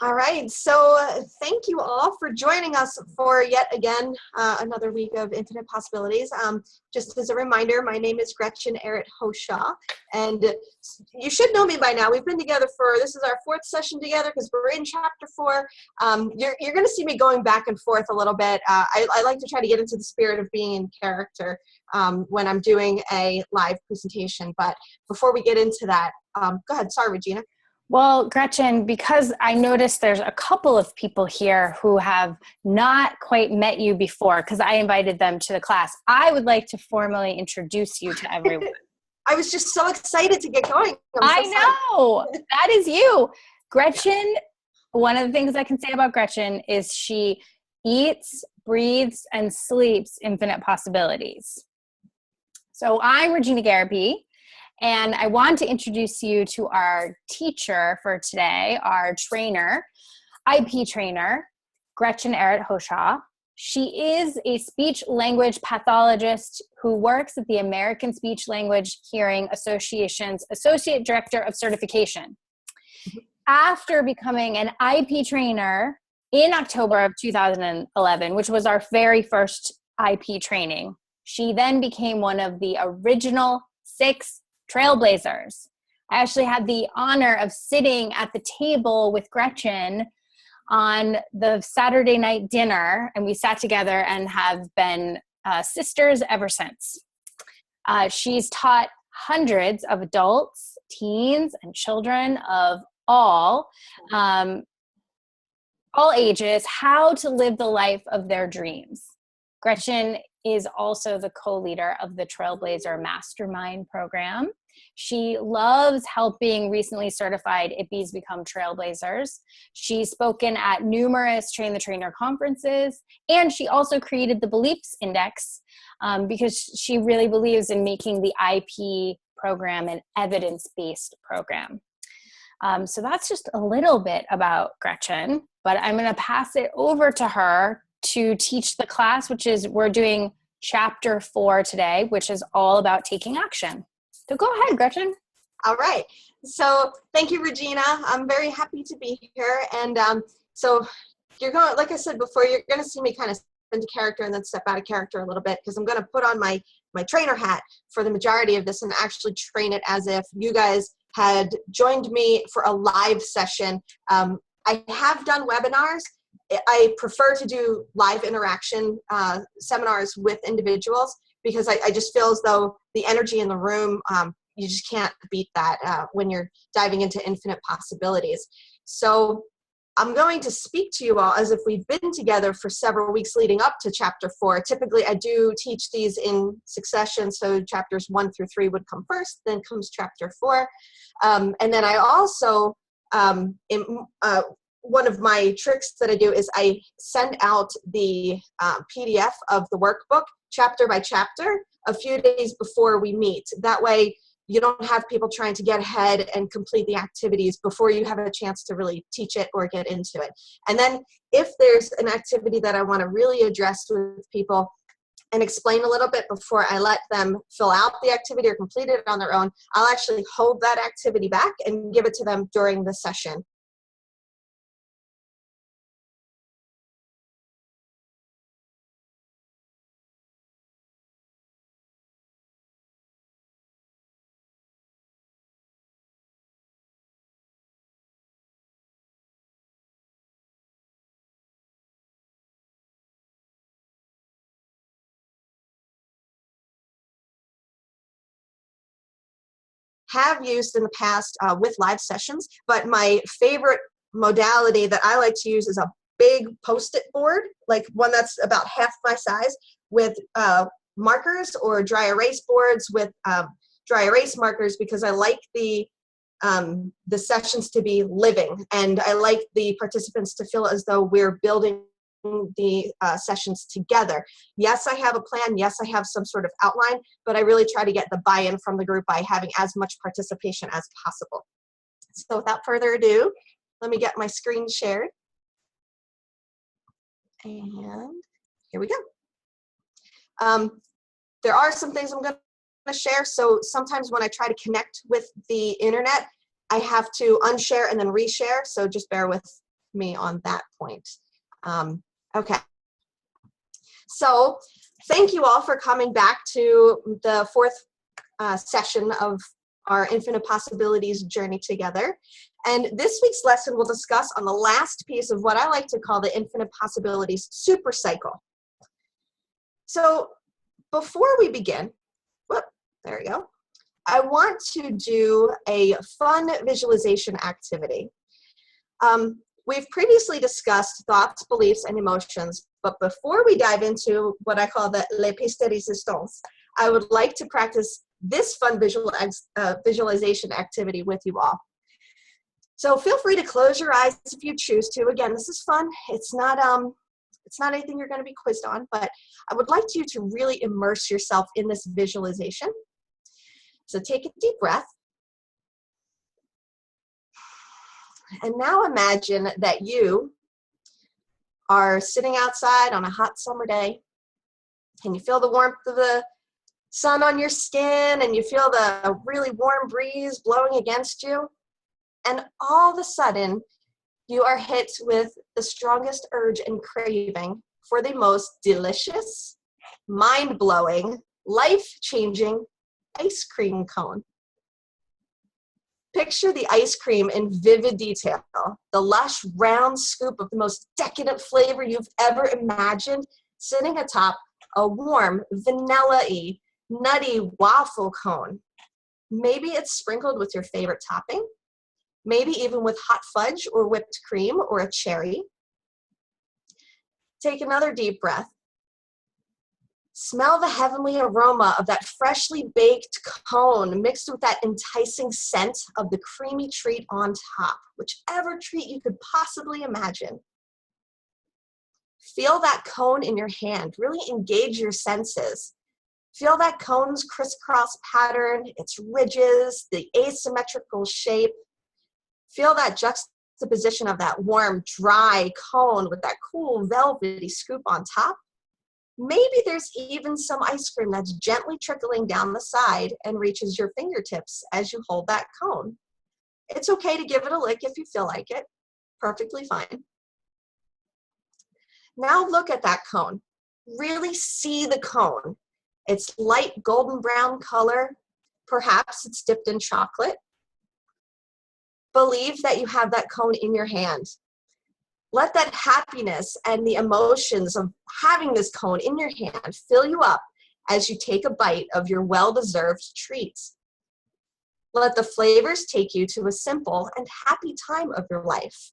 All right, so thank you all for joining us for yet again another week of Infinite Possibilities. Just as a reminder, my name is Gretchen Hoshaw, and you should know me by now. We've been together this is our fourth session together because we're in chapter 4. You're going to see me going back and forth a little bit. I like to try to get into the spirit of being in character when I'm doing a live presentation, but before we get into that, go ahead. Sorry, Regina. Well, Gretchen, because I noticed there's a couple of people here who have not quite met you before, because I invited them to the class, I would like to formally introduce you to everyone. I was just so excited to get going. I know. That is you. Gretchen, one of the things I can say about Gretchen is she eats, breathes, and sleeps infinite possibilities. So I'm Regina Garapi. And I want to introduce you to our teacher for today, our trainer, IP trainer, Gretchen Hoshaw. She is a speech language pathologist who works at the American Speech Language Hearing Association's Associate Director of Certification. After becoming an IP trainer in October of 2011, which was our very first IP training, she then became one of the original 6 trailblazers. I actually had the honor of sitting at the table with Gretchen on the Saturday night dinner, and we sat together and have been sisters ever since. She's taught hundreds of adults, teens, and children of all ages how to live the life of their dreams. Gretchen is also the co-leader of the Trailblazer Mastermind program. She loves helping recently certified IPPEs become trailblazers. She's spoken at numerous Train the Trainer conferences, and she also created the Beliefs Index because she really believes in making the IP program an evidence-based program. So that's just a little bit about Gretchen, but I'm going to pass it over to her to teach the class, we're doing chapter 4 today, which is all about taking action. So go ahead, Gretchen. All right. So thank you, Regina. I'm very happy to be here. And so you're going, like I said before, you're going to see me kind of step into character and then step out of character a little bit because I'm going to put on my trainer hat for the majority of this and actually train it as if you guys had joined me for a live session. I have done webinars. I prefer to do live interaction seminars with individuals because I just feel as though the energy in the room, you just can't beat that when you're diving into infinite possibilities. So I'm going to speak to you all as if we've been together for several weeks leading up to chapter 4. Typically, I do teach these in succession, so chapters 1 through 3 would come first, then comes chapter 4. And then I also, one of my tricks that I do is I send out the PDF of the workbook chapter by chapter a few days before we meet. That way you don't have people trying to get ahead and complete the activities before you have a chance to really teach it or get into it. And then if there's an activity that I want to really address with people and explain a little bit before I let them fill out the activity or complete it on their own, I'll actually hold that activity back and give it to them during the session. Have used in the past with live sessions, but my favorite modality that I like to use is a big Post-it board, like one that's about half my size with markers or dry erase boards with dry erase markers because I like the sessions to be living and I like the participants to feel as though we're building the sessions together. Yes, I have a plan. Yes, I have some sort of outline, but I really try to get the buy-in from the group by having as much participation as possible. So without further ado, let me get my screen shared. And here we go. There are some things I'm going to share. So sometimes when I try to connect with the internet, I have to unshare and then reshare. So just bear with me on that point. Okay. So thank you all for coming back to the fourth session of our Infinite Possibilities journey together. And this week's lesson will discuss on the last piece of what I like to call the Infinite Possibilities super cycle. So before we begin, there we go. I want to do a fun visualization activity. We've previously discussed thoughts, beliefs, and emotions, but before we dive into what I call the les pistes de résistance, I would like to practice this fun visualization activity with you all. So feel free to close your eyes if you choose to. Again, this is fun. It's not anything you're going to be quizzed on, but I would like you to really immerse yourself in this visualization. So take a deep breath. And now imagine that you are sitting outside on a hot summer day, and you feel the warmth of the sun on your skin, and you feel the really warm breeze blowing against you. And all of a sudden, you are hit with the strongest urge and craving for the most delicious, mind-blowing, life-changing ice cream cone. Picture the ice cream in vivid detail, the lush, round scoop of the most decadent flavor you've ever imagined, sitting atop a warm, vanilla-y, nutty waffle cone. Maybe it's sprinkled with your favorite topping, maybe even with hot fudge or whipped cream or a cherry. Take another deep breath. Smell the heavenly aroma of that freshly baked cone mixed with that enticing scent of the creamy treat on top, whichever treat you could possibly imagine. Feel that cone in your hand. Really engage your senses. Feel that cone's crisscross pattern, its ridges, the asymmetrical shape. Feel that juxtaposition of that warm, dry cone with that cool, velvety scoop on top. Maybe there's even some ice cream that's gently trickling down the side and reaches your fingertips as you hold that cone. It's okay to give it a lick if you feel like it. Perfectly fine. Now look at that cone. Really see the cone. It's light golden brown color. Perhaps it's dipped in chocolate. Believe that you have that cone in your hand. Let that happiness and the emotions of having this cone in your hand fill you up as you take a bite of your well-deserved treats. Let the flavors take you to a simple and happy time of your life.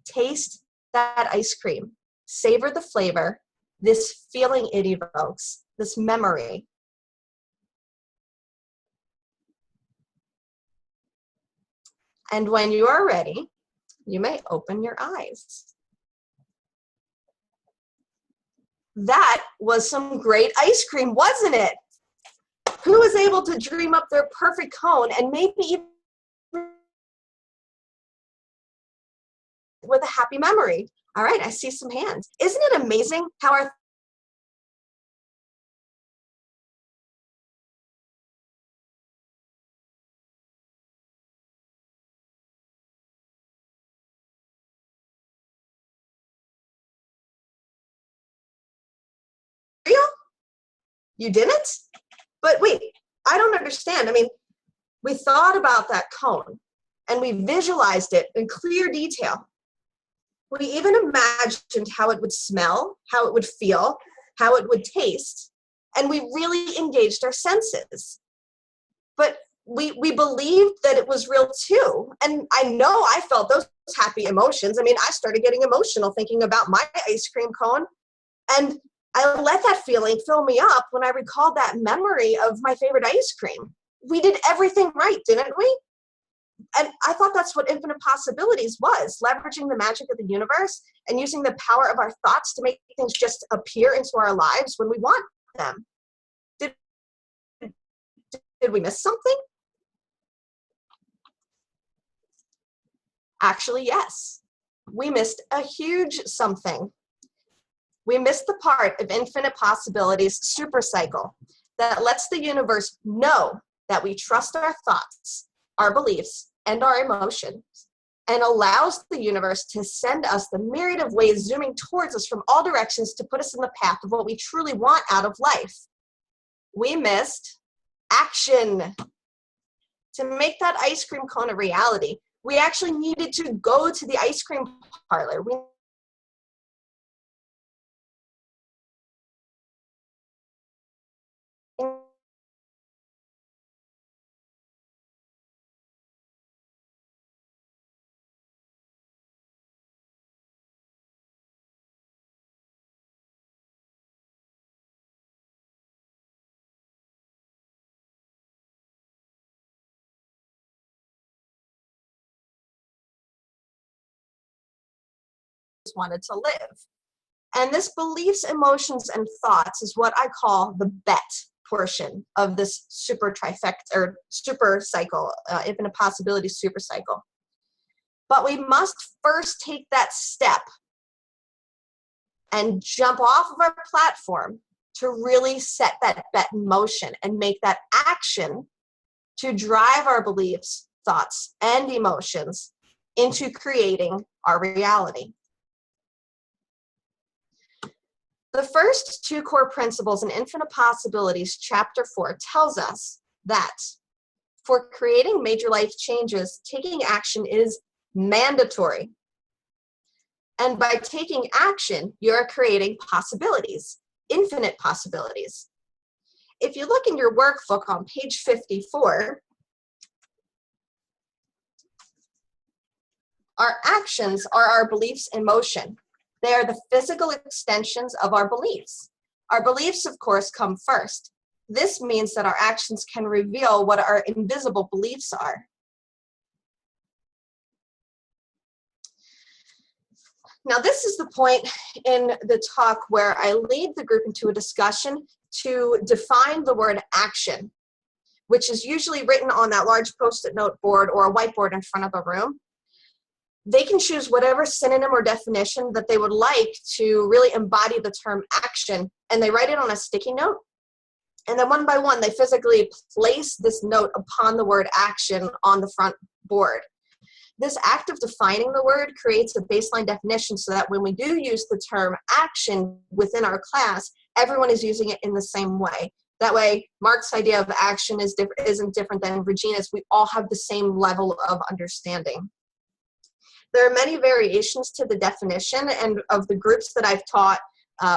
Taste that ice cream. Savor the flavor, this feeling it evokes, this memory. And when you are ready, you may open your eyes. That was some great ice cream, wasn't it? Who was able to dream up their perfect cone and maybe even with a happy memory? All right, I see some hands. Isn't it amazing how our real? You didn't? But wait, I don't understand. I mean, we thought about that cone and we visualized it in clear detail. We even imagined how it would smell, how it would feel, how it would taste, and we really engaged our senses. But we believed that it was real too. And I know I felt those happy emotions. I mean, I started getting emotional thinking about my ice cream cone, and I let that feeling fill me up when I recalled that memory of my favorite ice cream. We did everything right, didn't we? And I thought that's what Infinite Possibilities was, leveraging the magic of the universe and using the power of our thoughts to make things just appear into our lives when we want them. Did we miss something? Actually, yes. We missed a huge something. We missed the part of Infinite Possibilities super cycle that lets the universe know that we trust our thoughts, our beliefs, and our emotions, and allows the universe to send us the myriad of ways zooming towards us from all directions to put us in the path of what we truly want out of life. We missed action. To make that ice cream cone a reality, we actually needed to go to the ice cream parlor. We wanted to live. And this beliefs, emotions, and thoughts is what I call the bet portion of this super trifecta or super cycle, infinite possibility super cycle. But we must first take that step and jump off of our platform to really set that bet in motion and make that action to drive our beliefs, thoughts, and emotions into creating our reality. The first two core principles in Infinite Possibilities, Chapter 4, tells us that for creating major life changes, taking action is mandatory. And by taking action, you're creating possibilities, infinite possibilities. If you look in your workbook on page 54, our actions are our beliefs in motion. They are the physical extensions of our beliefs. Our beliefs, of course, come first. This means that our actions can reveal what our invisible beliefs are. Now, this is the point in the talk where I lead the group into a discussion to define the word action, which is usually written on that large Post-it note board or a whiteboard in front of the room. They can choose whatever synonym or definition that they would like to really embody the term action, and they write it on a sticky note. And then one by one, they physically place this note upon the word action on the front board. This act of defining the word creates a baseline definition so that when we do use the term action within our class, everyone is using it in the same way. That way, Mark's idea of action isn't different than Regina's. We all have the same level of understanding. There are many variations to the definition, and of the groups that I've taught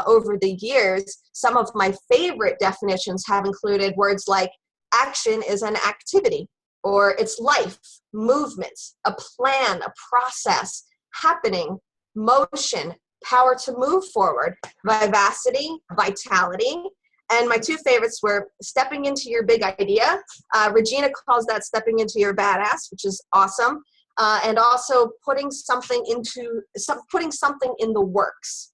over the years, some of my favorite definitions have included words like action is an activity, or it's life, movement, a plan, a process, happening, motion, power to move forward, vivacity, vitality. And my two favorites were stepping into your big idea. Regina calls that stepping into your badass, which is awesome. And also putting something in the works.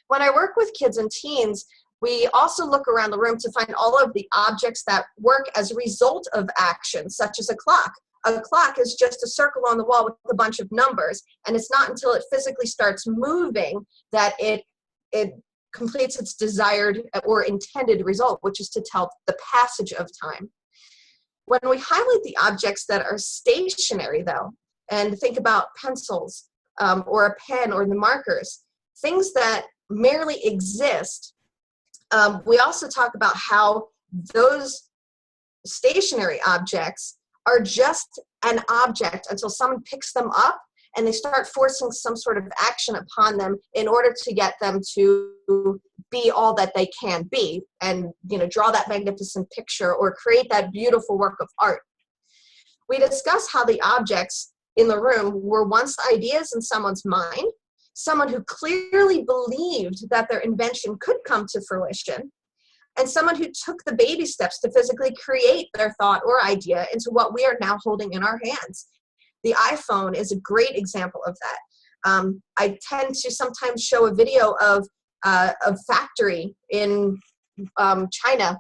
When I work with kids and teens, we also look around the room to find all of the objects that work as a result of action, such as a clock. A clock is just a circle on the wall with a bunch of numbers, and it's not until it physically starts moving that it completes its desired or intended result, which is to tell the passage of time. When we highlight the objects that are stationary, though, and think about pencils or a pen or the markers, things that merely exist, we also talk about how those stationary objects are just an object until someone picks them up and they start forcing some sort of action upon them in order to get them to be all that they can be and, draw that magnificent picture or create that beautiful work of art. We discuss how the objects in the room were once ideas in someone's mind, someone who clearly believed that their invention could come to fruition, and someone who took the baby steps to physically create their thought or idea into what we are now holding in our hands. The iPhone is a great example of that. I tend to sometimes show a video of a factory in China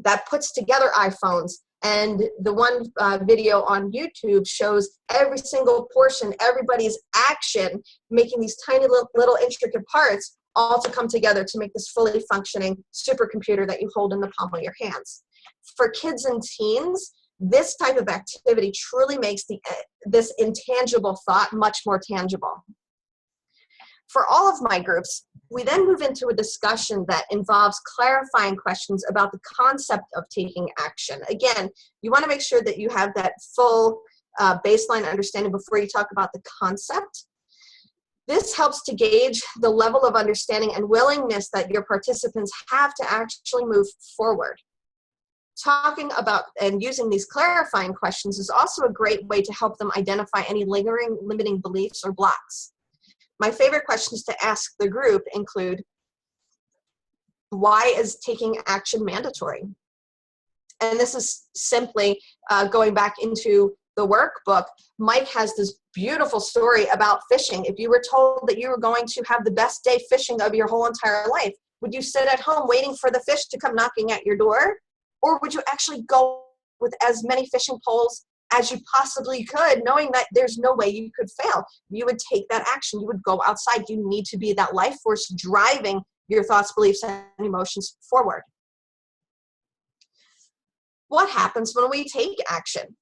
that puts together iPhones, and the one video on YouTube shows every single portion, everybody's action, making these tiny little intricate parts all to come together to make this fully functioning supercomputer that you hold in the palm of your hands. For kids and teens, this type of activity truly makes this intangible thought much more tangible. For all of my groups, we then move into a discussion that involves clarifying questions about the concept of taking action. Again, you want to make sure that you have that full baseline understanding before you talk about the concept. This helps to gauge the level of understanding and willingness that your participants have to actually move forward. Talking about and using these clarifying questions is also a great way to help them identify any lingering limiting beliefs or blocks. My favorite questions to ask the group include, why is taking action mandatory? And this is simply going back into the workbook. Mike has this beautiful story about fishing. If you were told that you were going to have the best day fishing of your whole entire life, would you sit at home waiting for the fish to come knocking at your door? Or would you actually go with as many fishing poles as you possibly could, knowing that there's no way you could fail? You would take that action. You would go outside. You need to be that life force driving your thoughts, beliefs, and emotions forward. What happens when we take action?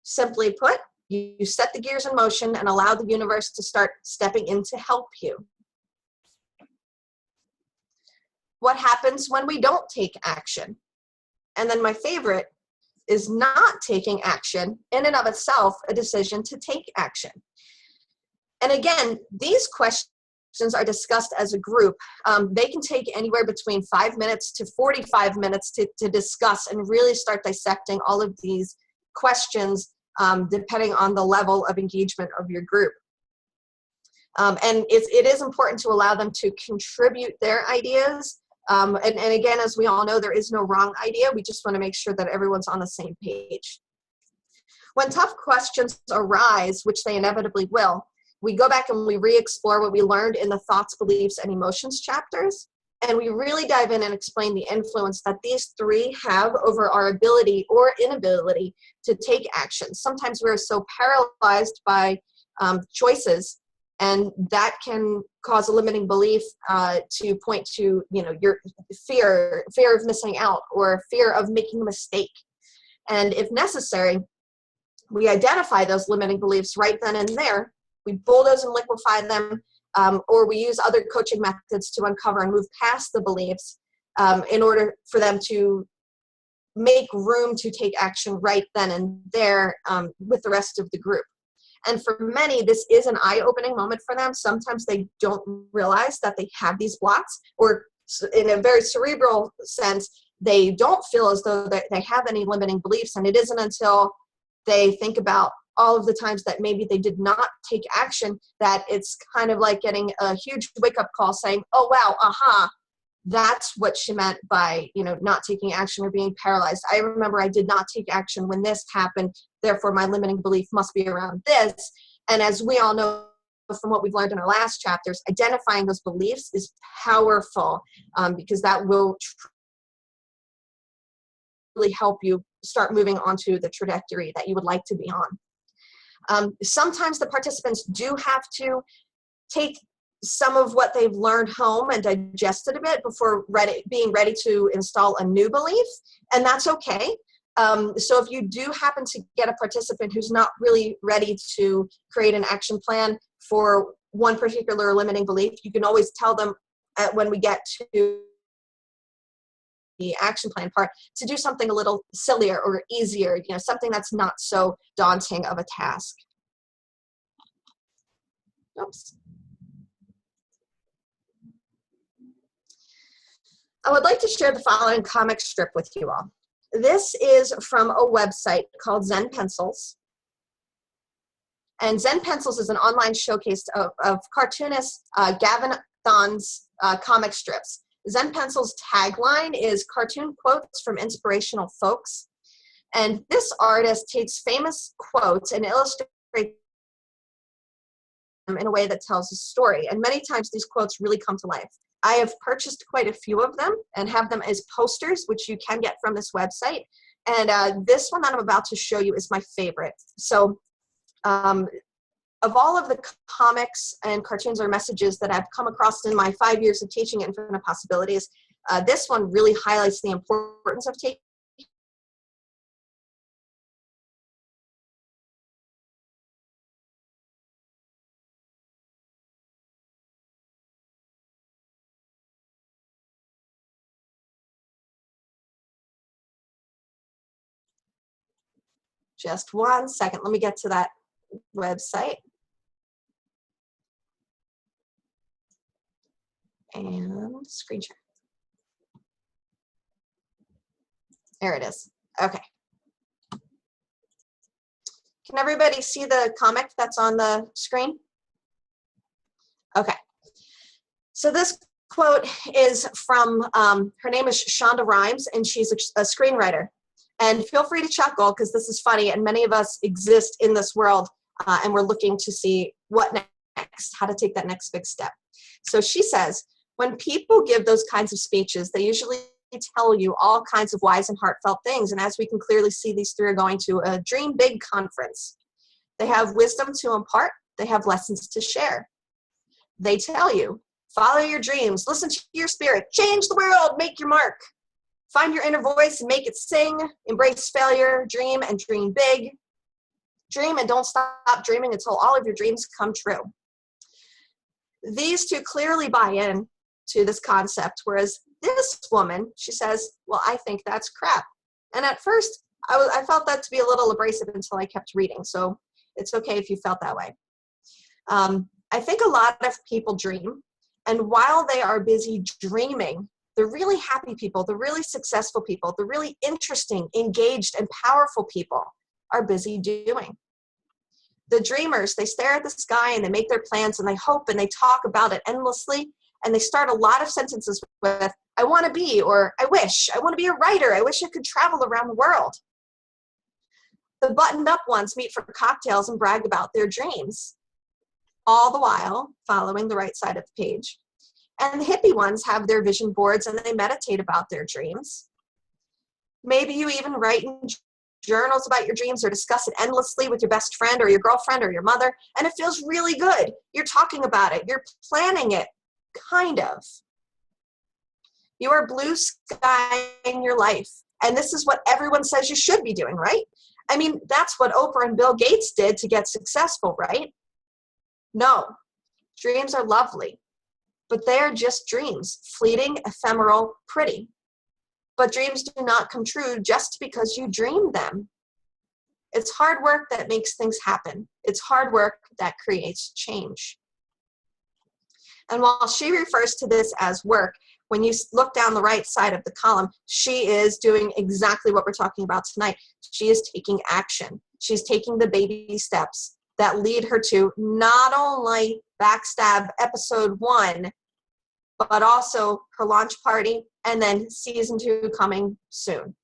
Simply put, you set the gears in motion and allow the universe to start stepping in to help you. What happens when we don't take action? And then my favorite is not taking action in and of itself a decision to take action. And again, these questions are discussed as a group. They can take anywhere between 5 minutes to 45 minutes to discuss and really start dissecting all of these questions depending on the level of engagement of your group. And it is important to allow them to contribute their ideas. And again, as we all know, there is no wrong idea. We just want to make sure that everyone's on the same page. When tough questions arise, which they inevitably will, we go back and we re-explore what we learned in the thoughts, beliefs, and emotions chapters. And we really dive in and explain the influence that these three have over our ability or inability to take action. Sometimes we're so paralyzed by choices, and that can cause a limiting belief to point to, your fear of missing out or fear of making a mistake. And if necessary, we identify those limiting beliefs right then and there. We bulldoze and liquefy them, or we use other coaching methods to uncover and move past the beliefs in order for them to make room to take action right then and there with the rest of the group. And for many, this is an eye-opening moment for them. Sometimes they don't realize that they have these blocks, or in a very cerebral sense, they don't feel as though they have any limiting beliefs. And it isn't until they think about all of the times that maybe they did not take action that it's kind of like getting a huge wake-up call saying, oh, wow, aha, that's what she meant by, not taking action or being paralyzed. I remember I did not take action when this happened. Therefore, my limiting belief must be around this. And as we all know from what we've learned in our last chapters, identifying those beliefs is powerful because that will really help you start moving onto the trajectory that you would like to be on. Sometimes the participants do have to take some of what they've learned home and digest it a bit before being ready to install a new belief, and that's okay. So if you do happen to get a participant who's not really ready to create an action plan for one particular limiting belief, you can always tell them when we get to the action plan part to do something a little sillier or easier, something that's not so daunting of a task. Oops. I would like to share the following comic strip with you all. This is from a website called Zen Pencils. And Zen Pencils is an online showcase of cartoonist Gavin Thon's comic strips. Zen Pencils' tagline is cartoon quotes from inspirational folks. And this artist takes famous quotes and illustrates them in a way that tells a story. And many times these quotes really come to life. I have purchased quite a few of them and have them as posters, which you can get from this website. And this one that I'm about to show you is my favorite. So of all of the comics and cartoons or messages that I've come across in my 5 years of teaching Infinite Possibilities, this one really highlights the importance of taking Just 1 second. Let me get to that website. And screen share. There it is. Okay. Can everybody see the comic that's on the screen? Okay. So this quote is from, her name is Shonda Rhimes, and she's a screenwriter. And feel free to chuckle because this is funny, and many of us exist in this world, and we're looking to see what next, how to take that next big step. So she says, when people give those kinds of speeches, they usually tell you all kinds of wise and heartfelt things. And as we can clearly see, these three are going to a Dream Big conference. They have wisdom to impart. They have lessons to share. They tell you, follow your dreams, listen to your spirit, change the world, make your mark. Find your inner voice and make it sing. Embrace failure, dream and dream big. Dream and don't stop dreaming until all of your dreams come true. These two clearly buy in to this concept, whereas this woman, she says, well, I think that's crap. And at first, I felt that to be a little abrasive until I kept reading, so it's okay if you felt that way. I think a lot of people dream, and while they are busy dreaming, the really happy people, the really successful people, the really interesting, engaged, and powerful people are busy doing. The dreamers, they stare at the sky and they make their plans and they hope and they talk about it endlessly, and they start a lot of sentences with, I want to be, or I wish, I want to be a writer, I wish I could travel around the world. The buttoned up ones meet for cocktails and brag about their dreams, all the while following the right side of the page. And the hippie ones have their vision boards and they meditate about their dreams. Maybe you even write in journals about your dreams or discuss it endlessly with your best friend or your girlfriend or your mother, and it feels really good. You're talking about it, you're planning it, kind of. You are blue sky in your life, and this is what everyone says you should be doing, right? I mean, that's what Oprah and Bill Gates did to get successful, right? No, dreams are lovely, but they are just dreams, fleeting, ephemeral, pretty. But dreams do not come true just because you dream them. It's hard work that makes things happen. It's hard work that creates change. And while she refers to this as work, when you look down the right side of the column, she is doing exactly what we're talking about tonight. She is taking action. She's taking the baby steps that lead her to not only Backstab episode 1, but also her launch party, and then season 2 coming soon.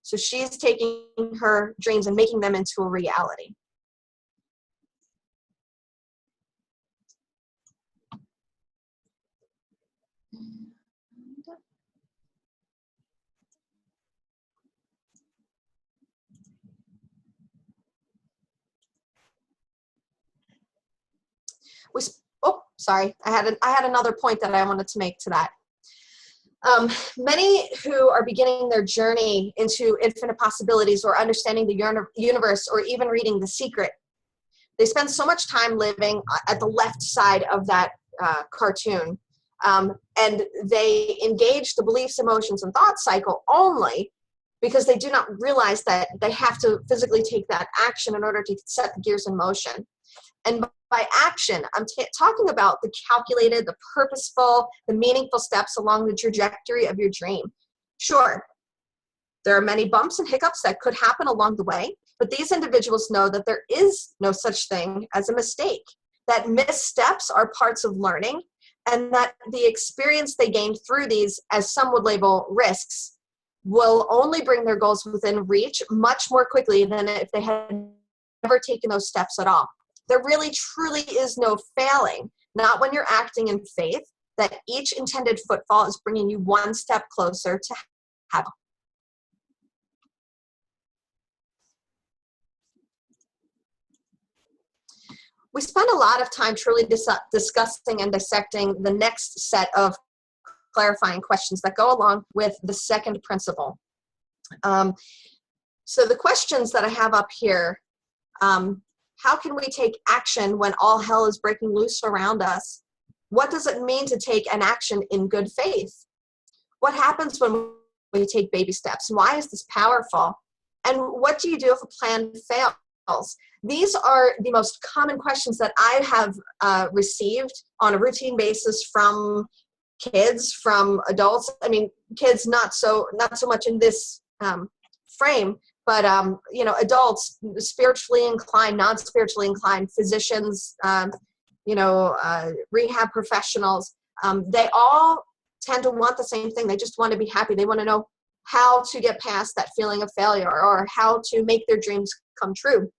So she's taking her dreams and making them into a reality. Sorry, I had another point that I wanted to make to that. Many who are beginning their journey into infinite possibilities or understanding the universe or even reading The Secret, they spend so much time living at the left side of that cartoon, and they engage the beliefs, emotions, and thought cycle only because they do not realize that they have to physically take that action in order to set the gears in motion. And by action, I'm talking about the calculated, the purposeful, the meaningful steps along the trajectory of your dream. Sure, there are many bumps and hiccups that could happen along the way, but these individuals know that there is no such thing as a mistake, that missteps are parts of learning, and that the experience they gain through these, as some would label risks, will only bring their goals within reach much more quickly than if they had never taken those steps at all. There really, truly is no failing, not when you're acting in faith, that each intended footfall is bringing you one step closer to heaven. We spend a lot of time truly discussing and dissecting the next set of clarifying questions that go along with the second principle. So the questions that I have up here, how can we take action when all hell is breaking loose around us? What does it mean to take an action in good faith? What happens when we take baby steps? Why is this powerful? And what do you do if a plan fails? These are the most common questions that I have received on a routine basis from kids, from adults. I mean, kids not so much in this frame, but adults, spiritually inclined, non-spiritually inclined, physicians, rehab professionals. They all tend to want the same thing. They just want to be happy. They want to know how to get past that feeling of failure, or how to make their dreams come true.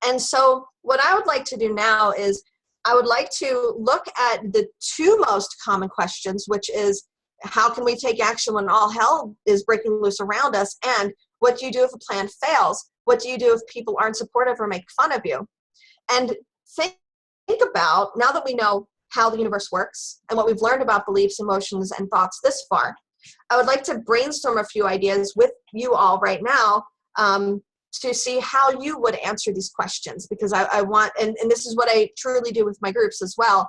And so what I would like to do now is I would like to look at the two most common questions, which is, how can we take action when all hell is breaking loose around us? And what do you do if a plan fails? What do you do if people aren't supportive or make fun of you? And think about, now that we know how the universe works and what we've learned about beliefs, emotions, and thoughts this far, I would like to brainstorm a few ideas with you all right now to see how you would answer these questions, because I want, and this is what I truly do with my groups as well.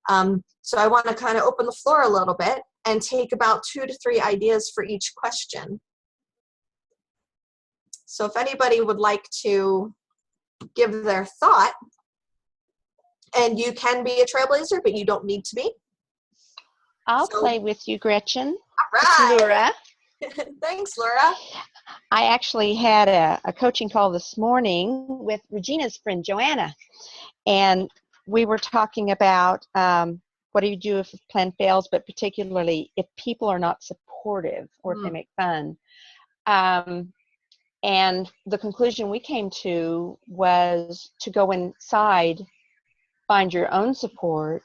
So I want to kind of open the floor a little bit and take about 2 to 3 ideas for each question. So if anybody would like to give their thought, and you can be a trailblazer, but you don't need to be. I'll play with you, Gretchen. All right. Laura. Thanks, Laura. I actually had a coaching call this morning with Regina's friend, Joanna. And we were talking about what do you do if a plan fails, but particularly if people are not supportive or if they make fun. And the conclusion we came to was to go inside, find your own support,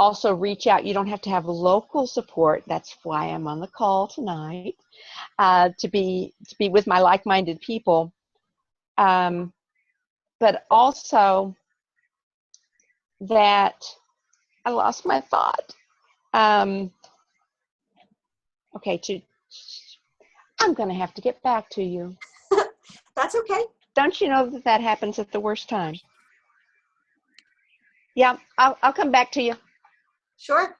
also reach out. You don't have to have local support. That's why I'm on the call tonight, to be with my like-minded people. But also that I lost my thought. Okay, I'm going to have to get back to you. That's okay. Don't you know that happens at the worst time? Yeah, I'll come back to you. Sure.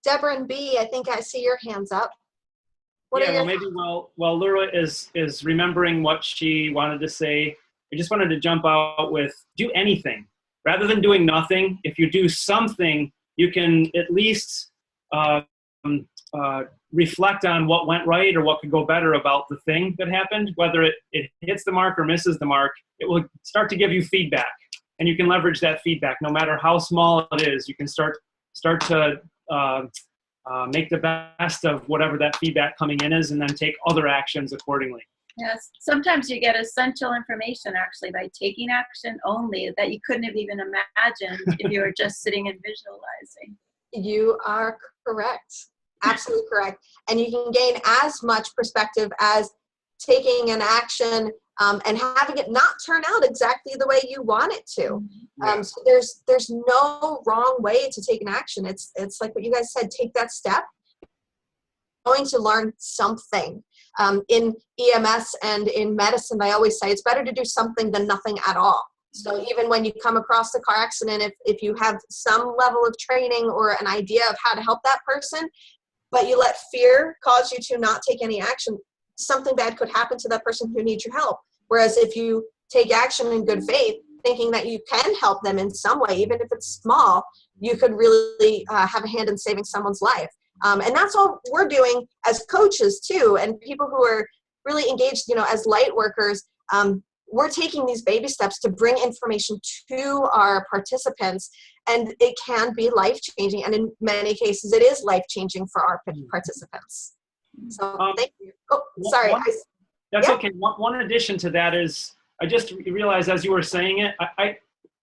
Deborah and B, I think I see your hands up. While Laura is remembering what she wanted to say, I just wanted to jump out with, do anything. Rather than doing nothing, if you do something, you can at least reflect on what went right or what could go better about the thing that happened. Whether it hits the mark or misses the mark, it will start to give you feedback. And you can leverage that feedback, no matter how small it is. You can start to make the best of whatever that feedback coming in is, and then take other actions accordingly. Yes, sometimes you get essential information actually by taking action only that you couldn't have even imagined if you were just sitting and visualizing. You are correct. Absolutely correct. And you can gain as much perspective as taking an action and having it not turn out exactly the way you want it to. So there's no wrong way to take an action. It's like what you guys said, take that step. You're going to learn something. In EMS and in medicine, I always say it's better to do something than nothing at all. So even when you come across a car accident, if you have some level of training or an idea of how to help that person, but you let fear cause you to not take any action, something bad could happen to that person who needs your help. Whereas if you take action in good faith, thinking that you can help them in some way, even if it's small, you could really have a hand in saving someone's life. And that's all we're doing as coaches too, and people who are really engaged, as light workers. We're taking these baby steps to bring information to our participants, and it can be life-changing, and in many cases it is life-changing for our participants. So thank you. Oh, sorry. That's okay. One addition to that is, I just realized as you were saying it,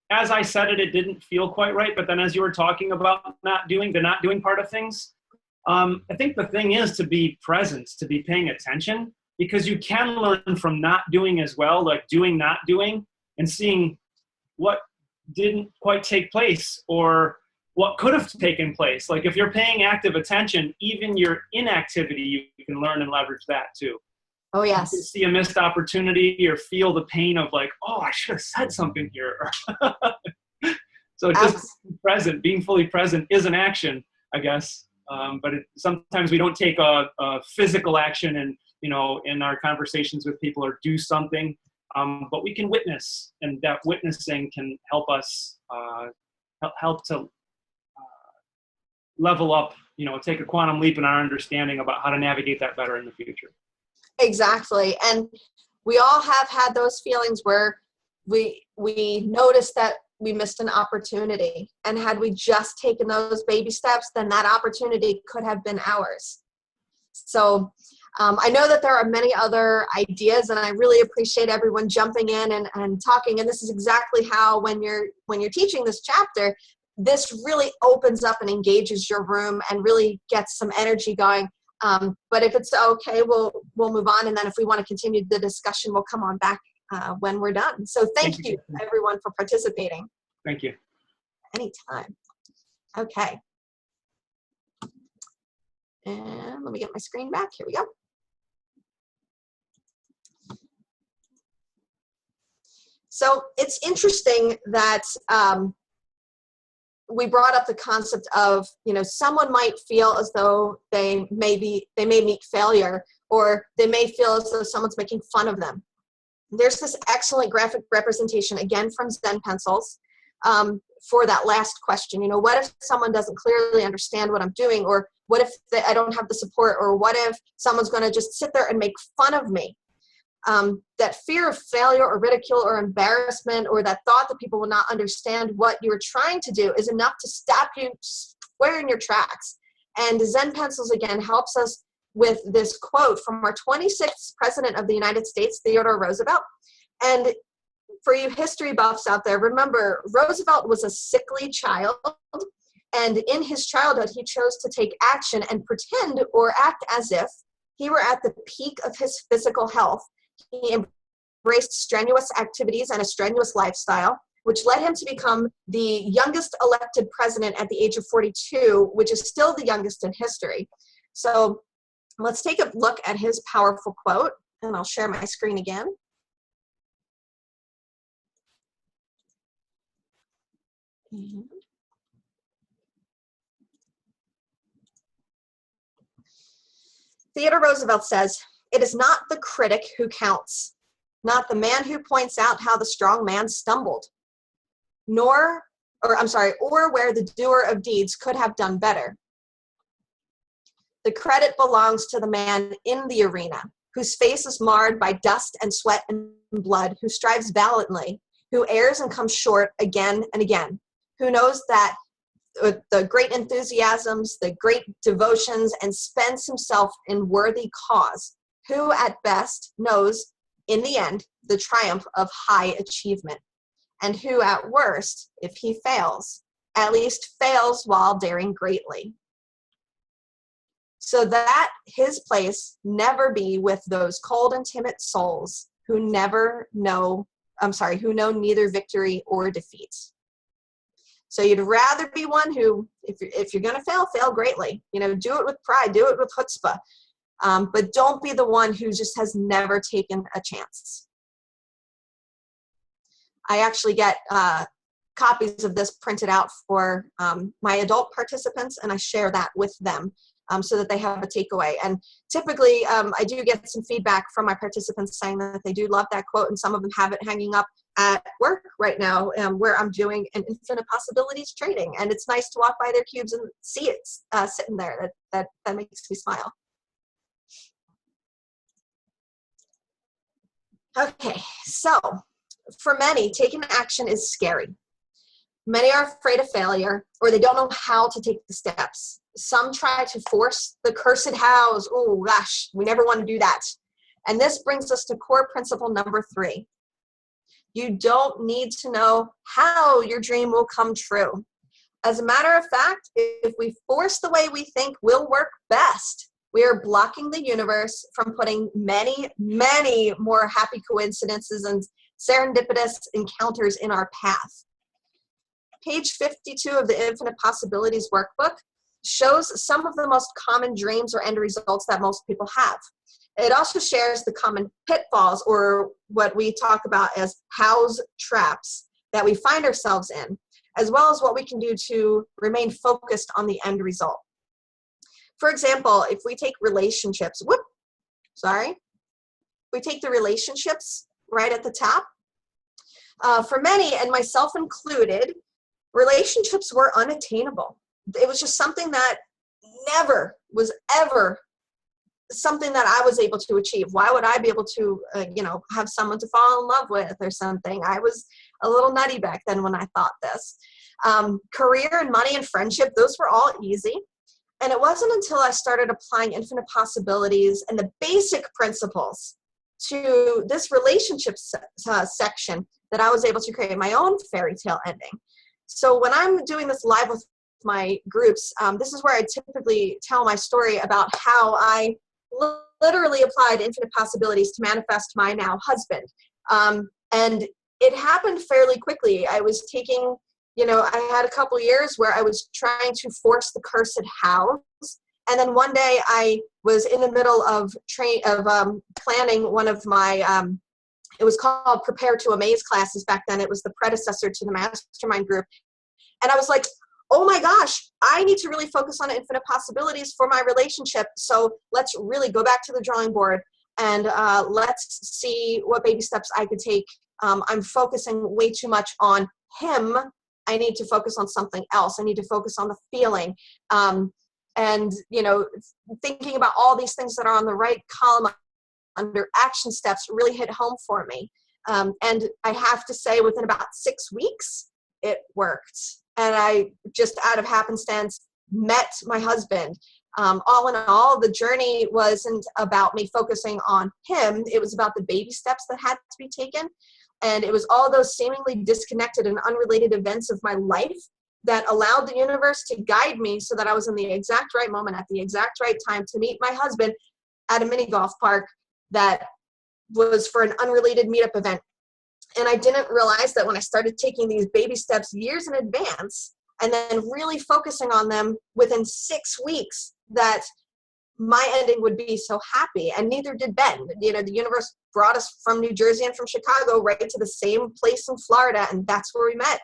as I said it, it didn't feel quite right, but then as you were talking about the not doing part of things, I think the thing is to be present, to be paying attention, because you can learn from not doing as well, like doing, not doing, and seeing what didn't quite take place or what could have taken place. Like if you're paying active attention, even your inactivity, you can learn and leverage that too. Oh, yes. You can see a missed opportunity or feel the pain of like, oh, I should have said something here. So just being fully present is an action, I guess. But sometimes we don't take a physical action and in our conversations with people or do something, but we can witness, and that witnessing can help us help to level up, take a quantum leap in our understanding about how to navigate that better in the future. Exactly. And we all have had those feelings where we noticed that we missed an opportunity. And had we just taken those baby steps, then that opportunity could have been ours. So I know that there are many other ideas, and I really appreciate everyone jumping in and talking. And this is exactly how, when you're teaching this chapter, this really opens up and engages your room and really gets some energy going. But if it's okay, we'll move on. And then if we want to continue the discussion, we'll come on back when we're done. So thank you everyone for participating. Thank you. Anytime. Okay. And let me get my screen back. Here we go. So it's interesting that we brought up the concept of, someone might feel as though they may meet failure, or they may feel as though someone's making fun of them. There's this excellent graphic representation, again from Zen Pencils, for that last question. What if someone doesn't clearly understand what I'm doing, or what if I don't have the support, or what if someone's going to just sit there and make fun of me? That fear of failure or ridicule or embarrassment, or that thought that people will not understand what you're trying to do, is enough to stop you square in your tracks. And Zen Pencils, again, helps us with this quote from our 26th President of the United States, Theodore Roosevelt. And for you history buffs out there, remember, Roosevelt was a sickly child, and in his childhood, he chose to take action and pretend or act as if he were at the peak of his physical health. He embraced strenuous activities and a strenuous lifestyle, which led him to become the youngest elected president at the age of 42, which is still the youngest in history. So let's take a look at his powerful quote, and I'll share my screen again. Theodore Roosevelt says, "It is not the critic who counts, not the man who points out how the strong man stumbled, or where the doer of deeds could have done better. The credit belongs to the man in the arena, whose face is marred by dust and sweat and blood, who strives valiantly, who errs and comes short again and again, who knows that the great enthusiasms, the great devotions, and spends himself in worthy cause, who at best knows, in the end, the triumph of high achievement, and who at worst, if he fails, at least fails while daring greatly. So that his place never be with those cold and timid souls who know neither victory or defeat." So you'd rather be one who, if you're going to fail greatly. Do it with pride, do it with chutzpah. But don't be the one who just has never taken a chance. I actually get copies of this printed out for my adult participants, and I share that with them so that they have a takeaway. And typically, I do get some feedback from my participants saying that they do love that quote, and some of them have it hanging up at work right now where I'm doing an infinite possibilities training. And it's nice to walk by their cubes and see it sitting there. That makes me smile. Okay, so for many, taking action is scary. Many are afraid of failure, or they don't know how to take the steps. Some try to force the cursed hows. Oh gosh, we never want to do that. And this brings us to core principle number 3. You don't need to know how your dream will come true. As a matter of fact, if we force the way we think will work best, we are blocking the universe from putting many, many more happy coincidences and serendipitous encounters in our path. Page 52 of the Infinite Possibilities workbook shows some of the most common dreams or end results that most people have. It also shares the common pitfalls, or what we talk about as house traps, that we find ourselves in, as well as what we can do to remain focused on the end result. For example, if we take relationships, sorry. We take the relationships right at the top. For many, and myself included, relationships were unattainable. It was just something that never was ever something that I was able to achieve. Why would I be able to, have someone to fall in love with or something? I was a little nutty back then when I thought this. Career and money and friendship, those were all easy. And it wasn't until I started applying infinite possibilities and the basic principles to this relationship section that I was able to create my own fairy tale ending. So when I'm doing this live with my groups, this is where I typically tell my story about how I literally applied infinite possibilities to manifest my now husband. And it happened fairly quickly. I was taking, I had a couple years where I was trying to force the cursed house. And then one day I was in the middle of planning one of my, it was called Prepare to Amaze classes back then. It was the predecessor to the mastermind group. And I was like, oh my gosh, I need to really focus on infinite possibilities for my relationship. So let's really go back to the drawing board and let's see what baby steps I could take. I'm focusing way too much on him. I need to focus on something else. I need to focus on the feeling. And, thinking about all these things that are on the right column under action steps really hit home for me. And I have to say within about 6 weeks, it worked. And I just out of happenstance met my husband. All in all, the journey wasn't about me focusing on him. It was about the baby steps that had to be taken. And it was all those seemingly disconnected and unrelated events of my life that allowed the universe to guide me so that I was in the exact right moment at the exact right time to meet my husband at a mini golf park that was for an unrelated meetup event. And I didn't realize that when I started taking these baby steps years in advance and then really focusing on them within 6 weeks, that my ending would be so happy. And neither did Ben. The universe brought us from New Jersey and from Chicago right to the same place in Florida. And that's where we met.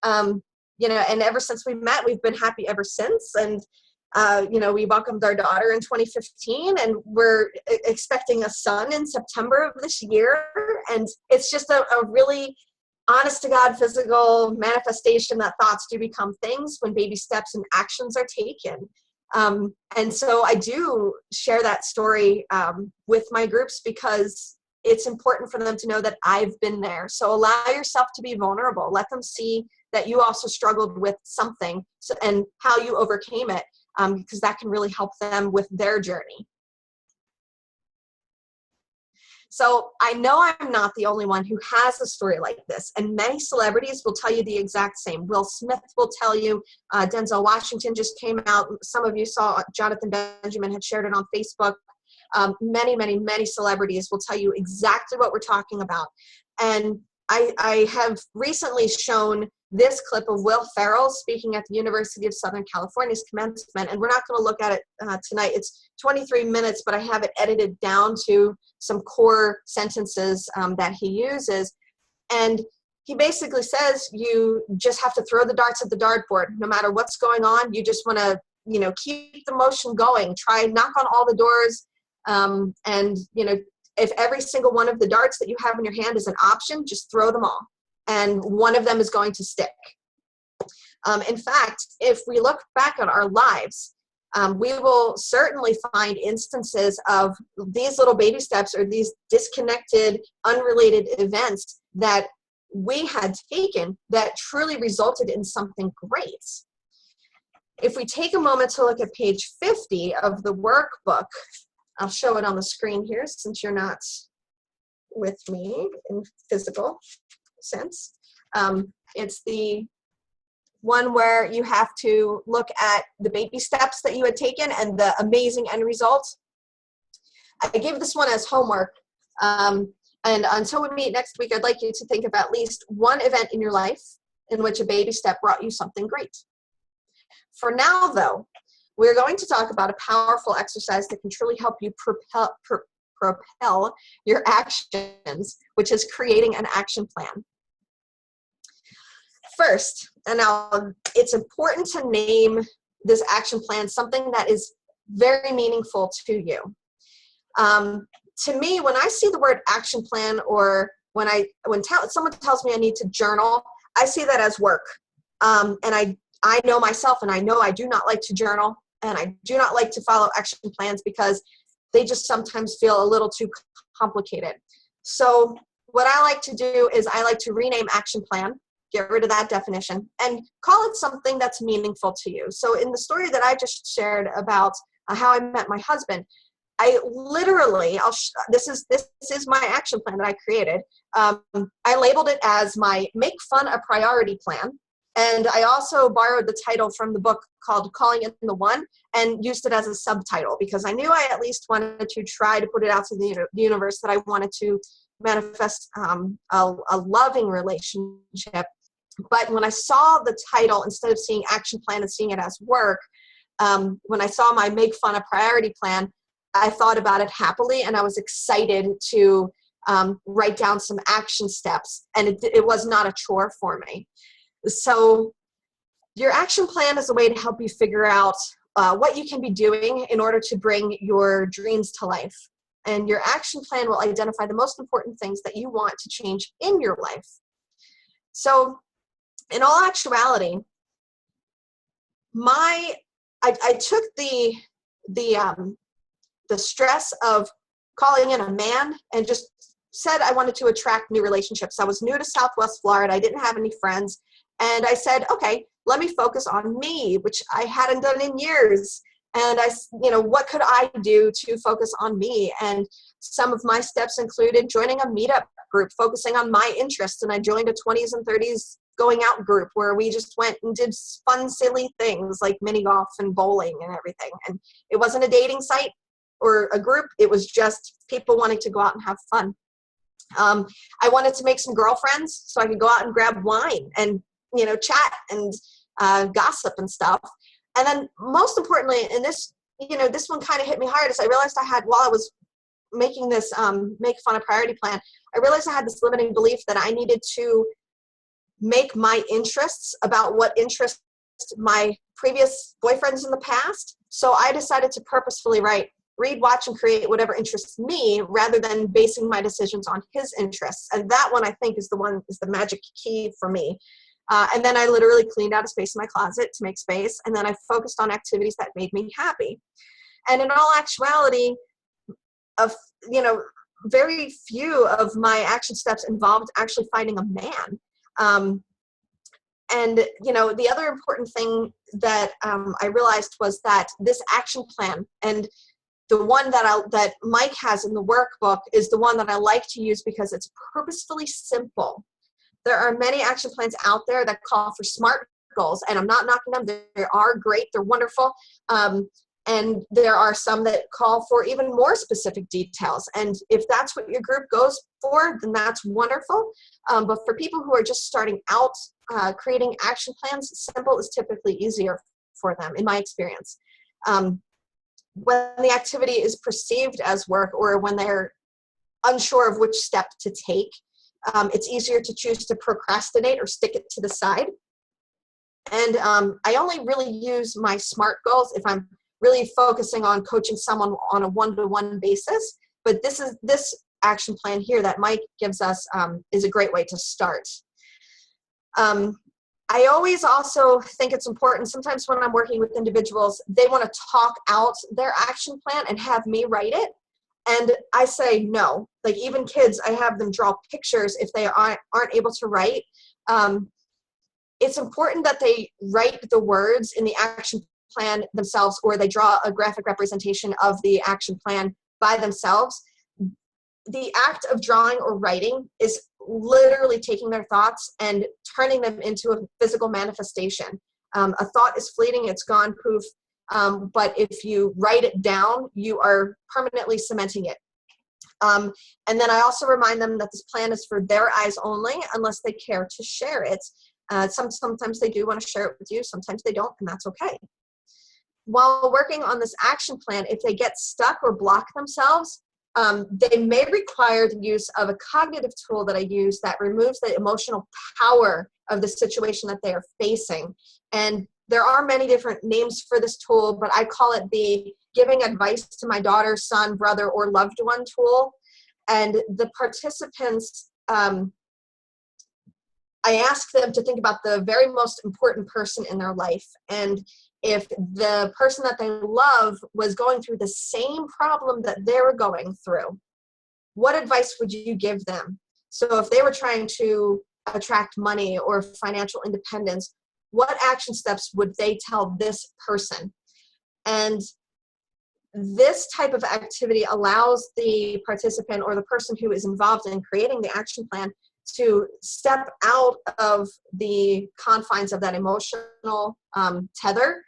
And ever since we met, we've been happy ever since. And we welcomed our daughter in 2015 and we're expecting a son in September of this year. And it's just a really honest to God physical manifestation that thoughts do become things when baby steps and actions are taken. And so I do share that story with my groups because it's important for them to know that I've been there. So allow yourself to be vulnerable. Let them see that you also struggled with something and how you overcame it. Because that can really help them with their journey. So I know I'm not the only one who has a story like this, and many celebrities will tell you the exact same. Will Smith will tell you, Denzel Washington just came out. Some of you saw Jonathan Benjamin had shared it on Facebook. Many, many, many celebrities will tell you exactly what we're talking about. And I have recently shown this clip of Will Ferrell speaking at the University of Southern California's commencement, and we're not going to look at it tonight. It's 23 minutes, but I have it edited down to some core sentences that he uses. And he basically says you just have to throw the darts at the dartboard. No matter what's going on, you just want to, keep the motion going. Try knock on all the doors, and, if every single one of the darts that you have in your hand is an option, just throw them all. And one of them is going to stick. In fact, if we look back on our lives, we will certainly find instances of these little baby steps or these disconnected, unrelated events that we had taken that truly resulted in something great. If we take a moment to look at page 50 of the workbook, I'll show it on the screen here since you're not with me in physical sense. It's the one where you have to look at the baby steps that you had taken and the amazing end result. I gave this one as homework. And until we meet next week, I'd like you to think of at least one event in your life in which a baby step brought you something great. For now, though, we're going to talk about a powerful exercise that can truly help you propel your actions, which is creating an action plan. First, and now it's important to name this action plan something that is very meaningful to you. To me, when I see the word action plan, or when someone tells me I need to journal, I see that as work. And I know myself, and I know I do not like to journal, and I do not like to follow action plans because they just sometimes feel a little too complicated. So what I like to do is I like to rename action plan, get rid of that definition, and call it something that's meaningful to you. So in the story that I just shared about how I met my husband, I literally, this is my action plan that I created. I labeled it as my Make Fun a Priority Plan. And I also borrowed the title from the book called Calling in the One and used it as a subtitle because I knew I at least wanted to try to put it out to the universe that I wanted to manifest a loving relationship. But when I saw the title, instead of seeing action plan and seeing it as work, when I saw my Make Fun a Priority Plan, I thought about it happily, and I was excited to write down some action steps, and it was not a chore for me. So your action plan is a way to help you figure out what you can be doing in order to bring your dreams to life. And your action plan will identify the most important things that you want to change in your life. So in all actuality, I took the stress of calling in a man and just said I wanted to attract new relationships. I was new to Southwest Florida. I didn't have any friends. And I said, okay, let me focus on me, which I hadn't done in years. And what could I do to focus on me? And some of my steps included joining a meetup group, focusing on my interests. And I joined a 20s and 30s going out group where we just went and did fun, silly things like mini golf and bowling and everything. And it wasn't a dating site or a group. It was just people wanting to go out and have fun. I wanted to make some girlfriends so I could go out and grab wine and, chat and gossip and stuff. And then most importantly, and this one kind of hit me hard, is I realized while I was making this Make Fun a Priority Plan, I realized I had this limiting belief that I needed to make my interests about what interests my previous boyfriends in the past. So I decided to purposefully read, watch, and create whatever interests me rather than basing my decisions on his interests. And that one, I think, is the magic key for me. And then I literally cleaned out a space in my closet to make space. And then I focused on activities that made me happy. And in all actuality, very few of my action steps involved actually finding a man. And the other important thing that I realized was that this action plan, and the one that Mike has in the workbook, is the one that I like to use because it's purposefully simple. There are many action plans out there that call for SMART goals, and I'm not knocking them. They are great. They're wonderful. And there are some that call for even more specific details. And if that's what your group goes for, then that's wonderful. But for people who are just starting out, creating action plans, simple is typically easier for them, in my experience. When the activity is perceived as work, or when they're unsure of which step to take, it's easier to choose to procrastinate or stick it to the side. And I only really use my SMART goals if I'm really focusing on coaching someone on a one-to-one basis. But this action plan here that Mike gives us is a great way to start. I always also think it's important, sometimes when I'm working with individuals, they want to talk out their action plan and have me write it. And I say no. Like, even kids, I have them draw pictures if they aren't able to write. It's important that they write the words in the action plan themselves, or they draw a graphic representation of the action plan by themselves. The act of drawing or writing is literally taking their thoughts and turning them into a physical manifestation. A thought is fleeting, it's gone, poof. But if you write it down, you are permanently cementing it. And then I also remind them that this plan is for their eyes only, unless they care to share it. Sometimes they do want to share it with you, sometimes they don't, and that's okay. While working on this action plan, if they get stuck or block themselves, they may require the use of a cognitive tool that I use that removes the emotional power of the situation that they are facing. And there are many different names for this tool, but I call it the giving advice to my daughter, son, brother, or loved one tool. And the participants, I ask them to think about the very most important person in their life. And if the person that they love was going through the same problem that they were going through, what advice would you give them? So if they were trying to attract money or financial independence, what action steps would they tell this person? And this type of activity allows the participant or the person who is involved in creating the action plan to step out of the confines of that emotional tether,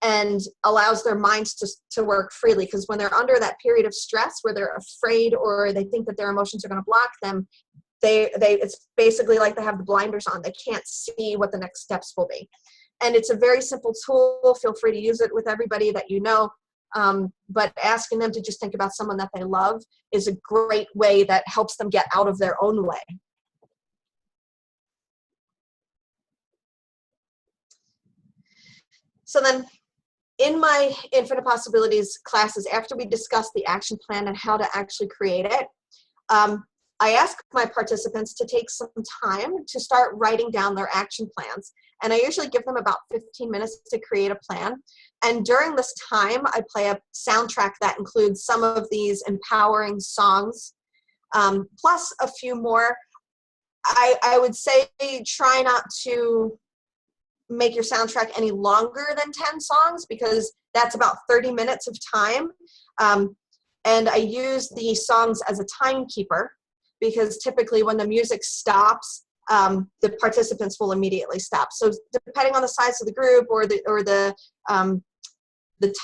and allows their minds to work freely. Because when they're under that period of stress where they're afraid or they think that their emotions are going to block them, it's basically like they have the blinders on. They can't see what the next steps will be. And it's a very simple tool. Feel free to use it with everybody that you know. But asking them to just think about someone that they love is a great way that helps them get out of their own way. So then in my Infinite Possibilities classes, after we discuss the action plan and how to actually create it, I ask my participants to take some time to start writing down their action plans. And I usually give them about 15 minutes to create a plan. And during this time, I play a soundtrack that includes some of these empowering songs, plus a few more. I would say try not to make your soundtrack any longer than 10 songs, because that's about 30 minutes of time. And I use the songs as a timekeeper, because typically when the music stops, the participants will immediately stop. So depending on the size of the group or the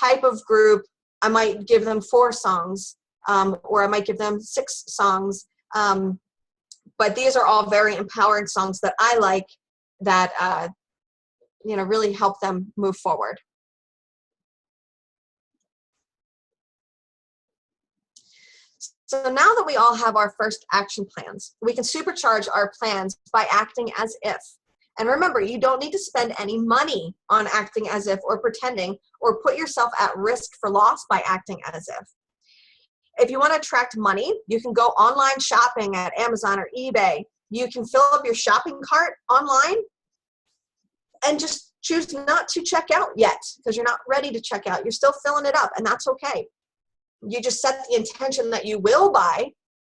type of group, I might give them 4 songs, or I might give them 6 songs. But these are all very empowering songs that I like, that really help them move forward. So now that we all have our first action plans, we can supercharge our plans by acting as if. And remember, you don't need to spend any money on acting as if or pretending, or put yourself at risk for loss by acting as if. If you want to attract money, you can go online shopping at Amazon or eBay. You can fill up your shopping cart online and just choose not to check out yet, because you're not ready to check out. You're still filling it up, and that's okay. You just set the intention that you will buy,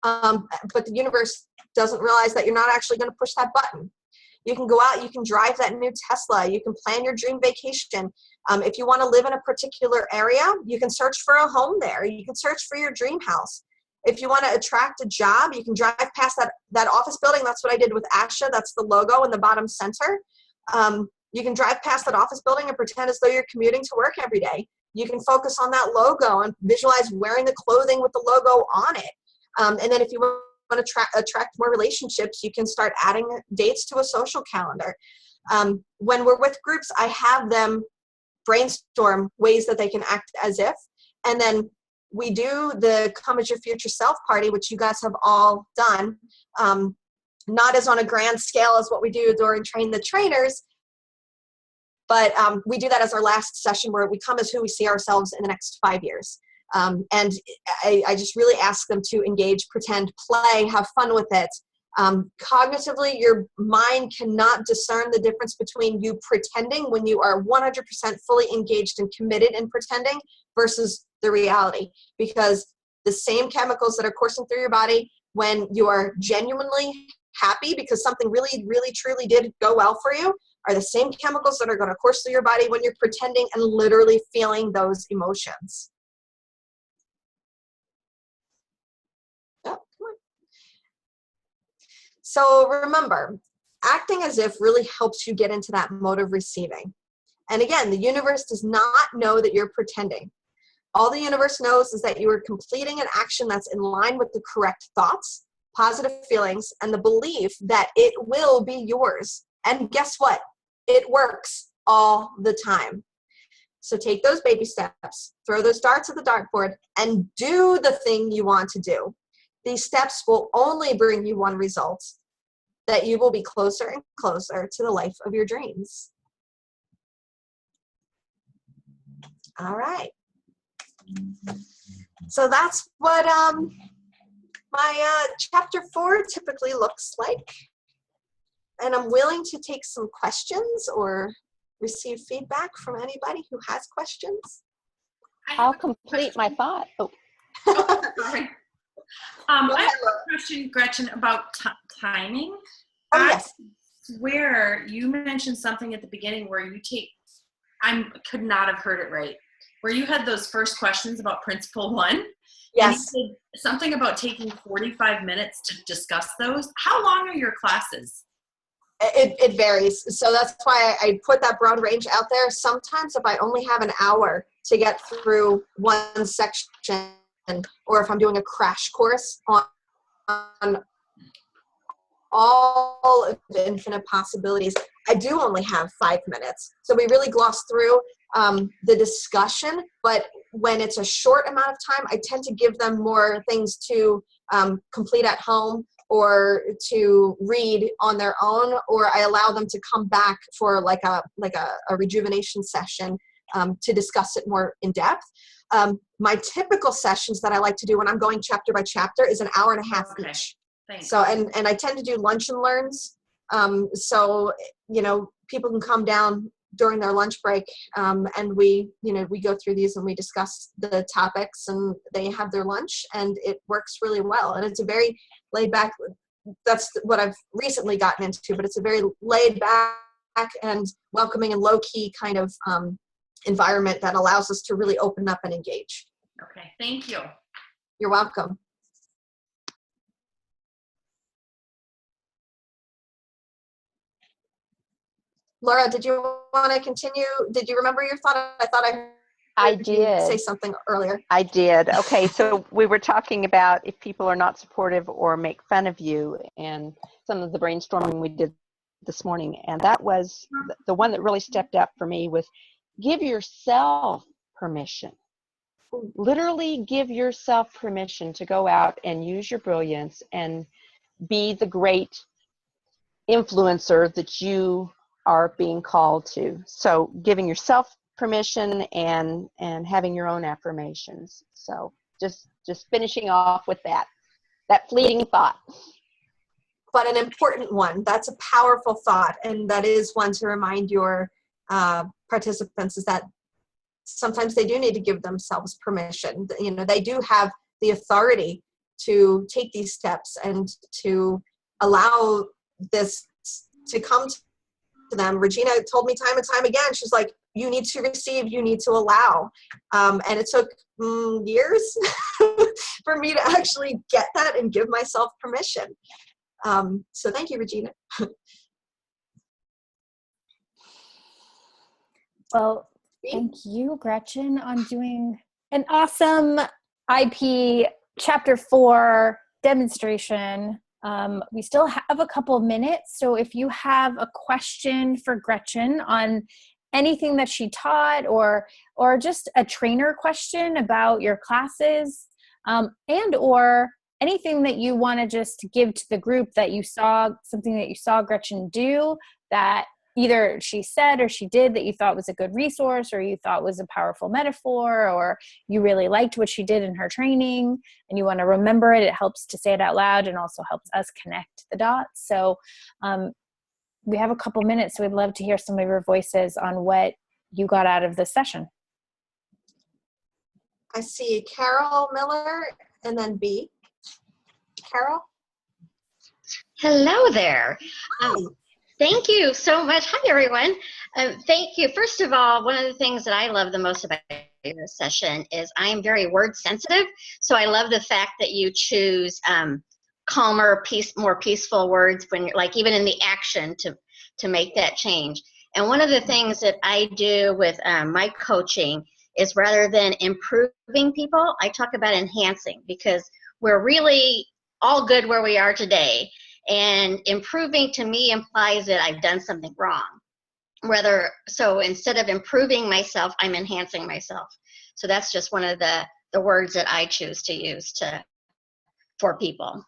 but the universe doesn't realize that you're not actually going to push that button. You can go out, you can drive that new Tesla, you can plan your dream vacation. If you want to live in a particular area, you can search for a home there. You can search for your dream house. If you want to attract a job, you can drive past that office building. That's what I did with Asha. That's the logo in the bottom center. You can drive past that office building and pretend as though you're commuting to work every day. You can focus on that logo and visualize wearing the clothing with the logo on it. And then if you want to attract more relationships, you can start adding dates to a social calendar. When we're with groups, I have them brainstorm ways that they can act as if. And then we do the Come as Your Future Self party, which you guys have all done. Not as on a grand scale as what we do during Train the Trainers, but we do that as our last session, where we come as who we see ourselves in the next 5 years. And I just really ask them to engage, pretend, play, have fun with it. Cognitively, your mind cannot discern the difference between you pretending when you are 100% fully engaged and committed in pretending versus the reality. Because the same chemicals that are coursing through your body when you are genuinely happy because something really, really, truly did go well for you are the same chemicals that are going to course through your body when you're pretending and literally feeling those emotions. Oh, come on. So remember, acting as if really helps you get into that mode of receiving. And again, the universe does not know that you're pretending. All the universe knows is that you are completing an action that's in line with the correct thoughts, positive feelings, and the belief that it will be yours. And guess what? It works all the time. So take those baby steps, throw those darts at the dartboard, and do the thing you want to do. These steps will only bring you one result, that you will be closer and closer to the life of your dreams. All right. So that's what my chapter 4 typically looks like. And I'm willing to take some questions or receive feedback from anybody who has questions. I'll complete my thought. Oh, Sorry. I have a question, Gretchen, about timing. Oh, yes. Where you mentioned something at the beginning where you I could not have heard it right, where you had those first questions about principle 1. Yes. And you said something about taking 45 minutes to discuss those. How long are your classes? It varies. So that's why I put that broad range out there. Sometimes if I only have an hour to get through one section, or if I'm doing a crash course on all of the infinite possibilities, I do only have 5 minutes. So we really gloss through the discussion, but when it's a short amount of time, I tend to give them more things to complete at home or to read on their own, or I allow them to come back for like a rejuvenation session to discuss it more in depth. My typical sessions that I like to do when I'm going chapter by chapter is an hour and a half each. Thanks. So, and I tend to do lunch and learns. So, people can come down during their lunch break, and we go through these and we discuss the topics, and they have their lunch, and it works really well. And it's a very laid back, that's what I've recently gotten into, but it's a very laid back and welcoming and low key kind of environment that allows us to really open up and engage. Okay, thank you. You're welcome. Laura, did you want to continue? Did you remember your thought? I thought I heard you say something earlier. I did. Okay, so we were talking about if people are not supportive or make fun of you, and some of the brainstorming we did this morning, and that was the one that really stepped up for me was give yourself permission. Literally give yourself permission to go out and use your brilliance and be the great influencer that you are being called to. So giving yourself permission and having your own affirmations. So just finishing off with that fleeting thought. But an important one. That's a powerful thought, and that is one to remind your participants is that sometimes they do need to give themselves permission. They do have the authority to take these steps and to allow this to come to them. Regina told me time and time again, she's like, you need to receive, you need to allow. And it took years for me to actually get that and give myself permission. So thank you, Regina. Well, thank you, Gretchen, on doing an awesome IP Chapter 4 demonstration. We still have a couple of minutes, so if you have a question for Gretchen on anything that she taught or just a trainer question about your classes, and or anything that you want to just give to the group that you saw, something that you saw Gretchen do that either she said or she did that you thought was a good resource, or you thought was a powerful metaphor, or you really liked what she did in her training and you want to remember it. It helps to say it out loud and also helps us connect the dots. So we have a couple minutes, so we'd love to hear some of your voices on what you got out of this session. I see Carol Miller and then B. Carol? Hello there. Hi. Thank you so much. Hi, everyone. Thank you. First of all, one of the things that I love the most about your session is I am very word sensitive. So I love the fact that you choose calmer, more peaceful words when you're like even in the action to make that change. And one of the things that I do with my coaching is rather than improving people, I talk about enhancing, because we're really all good where we are today. And improving to me implies that I've done something wrong. So instead of improving myself, I'm enhancing myself. So that's just one of the words that I choose to use for people.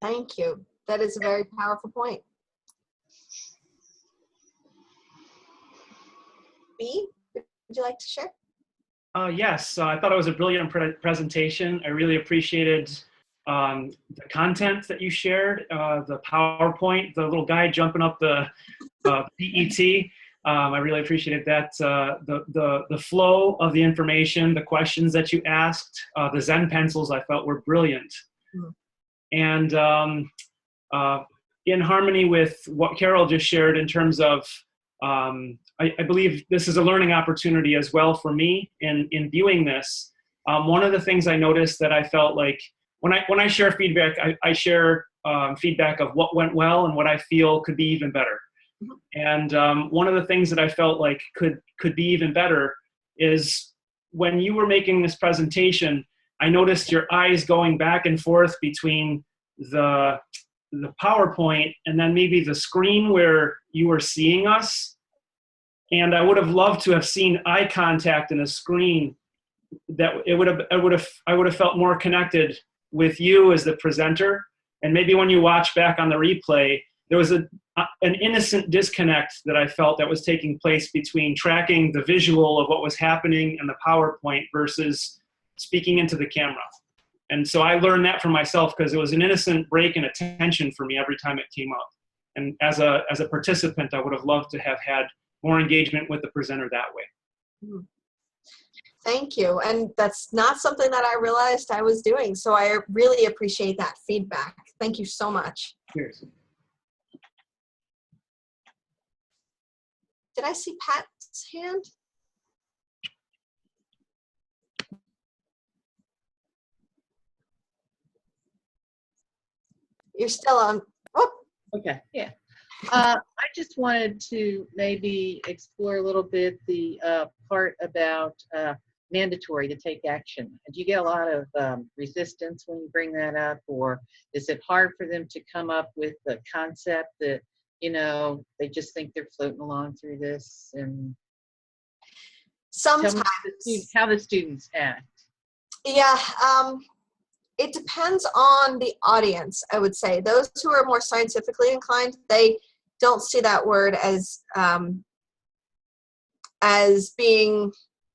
Thank you. That is a very powerful point. B, would you like to share? Yes, I thought it was a brilliant presentation. I really appreciated the content that you shared, the PowerPoint, the little guy jumping up the PET. I really appreciated that. The flow of the information, the questions that you asked, the Zen pencils I felt were brilliant. Mm. And in harmony with what Carol just shared in terms of I believe this is a learning opportunity as well for me in viewing this. One of the things I noticed that I felt like when I share feedback, I share feedback of what went well and what I feel could be even better. And one of the things that I felt like could be even better is when you were making this presentation, I noticed your eyes going back and forth between the PowerPoint and then maybe the screen where you were seeing us. And I would have loved to have seen eye contact in a screen that I would have felt more connected with you as the presenter. And maybe when you watch back on the replay, there was an innocent disconnect that I felt that was taking place between tracking the visual of what was happening in the PowerPoint versus speaking into the camera. And so I learned that for myself because it was an innocent break in attention for me every time it came up. And as a participant, I would have loved to have had more engagement with the presenter that way. Thank you. And that's not something that I realized I was doing. So I really appreciate that feedback. Thank you so much. Cheers. Did I see Pat's hand? You're still on. Oh, Okay, yeah. I just wanted to maybe explore a little bit the part about mandatory to take action. Do you get a lot of resistance when you bring that up, or is it hard for them to come up with the concept that, you know, they just think they're floating along through this? And sometimes. tell me how the students act. Yeah, it depends on the audience, I would say. Those who are more scientifically inclined, they don't see that word as being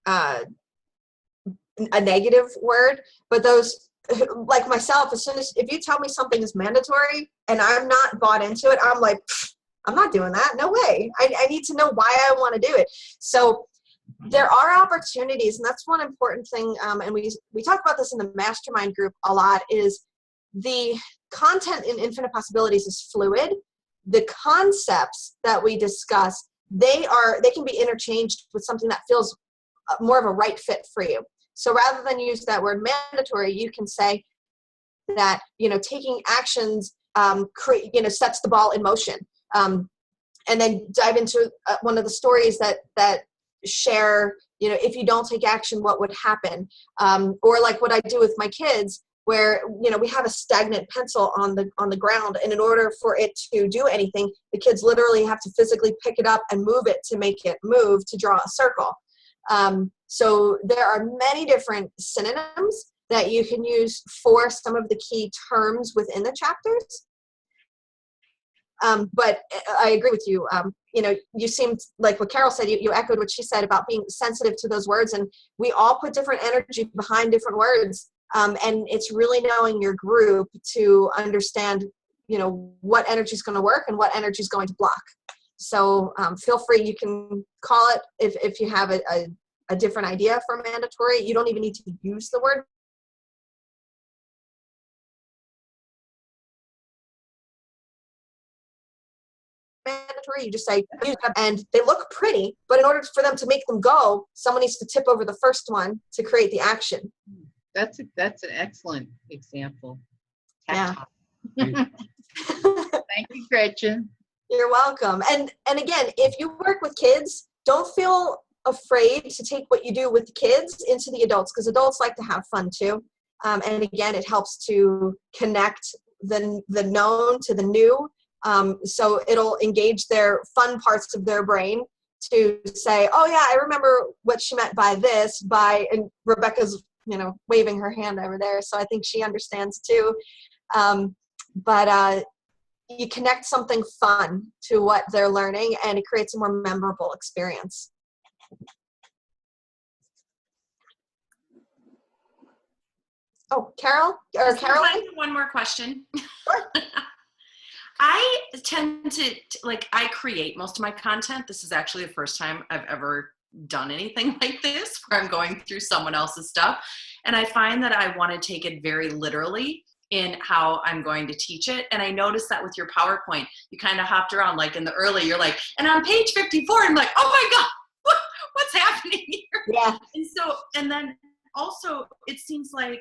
a negative word. But those, like myself, as soon as, if you tell me something is mandatory and I'm not bought into it, I'm like, I'm not doing that. No way. I need to know why I want to do it. So there are opportunities, and that's one important thing, and we talk about this in the mastermind group a lot, is the content in Infinite Possibilities is fluid. The concepts that we discuss, they can be interchanged with something that feels more of a right fit for you. So rather than use that word mandatory, you can say that, you know, taking actions sets the ball in motion. And then dive into one of the stories that share, you know, if you don't take action, what would happen? Or like what I do with my kids, where, you know, we have a stagnant pencil on the ground, and in order for it to do anything, the kids literally have to physically pick it up and move it to make it move, to draw a circle. So there are many different synonyms that you can use for some of the key terms within the chapters. But I agree with you. You know, you seemed like what Carol said, you echoed what she said about being sensitive to those words, and we all put different energy behind different words. And it's really knowing your group to understand, you know, what energy is going to work and what energy is going to block. So feel free, you can call it, if you have a different idea for mandatory, you don't even need to use the word mandatory. You just say, and they look pretty, but in order for them to make them go, someone needs to tip over the first one to create the action. That's an excellent example. Yeah. Thank you, Gretchen. You're welcome. And again, if you work with kids, don't feel afraid to take what you do with the kids into the adults, because adults like to have fun too. And again, it helps to connect the known to the new. So it'll engage their fun parts of their brain to say, oh yeah, I remember what she meant by this, and Rebecca's, you know, waving her hand over there. So I think she understands too. But you connect something fun to what they're learning, and it creates a more memorable experience. Oh, Carol or Is there time Caroline? for one more question? Sure. I tend to, like, I create most of my content. This is actually the first time I've ever done anything like this, where I'm going through someone else's stuff. And I find that I want to take it very literally in how I'm going to teach it. And I noticed that with your PowerPoint, you kind of hopped around, like in the early, you're like, and on page 54, I'm like, oh my God, what's happening here? Yeah. And so, and then also it seems like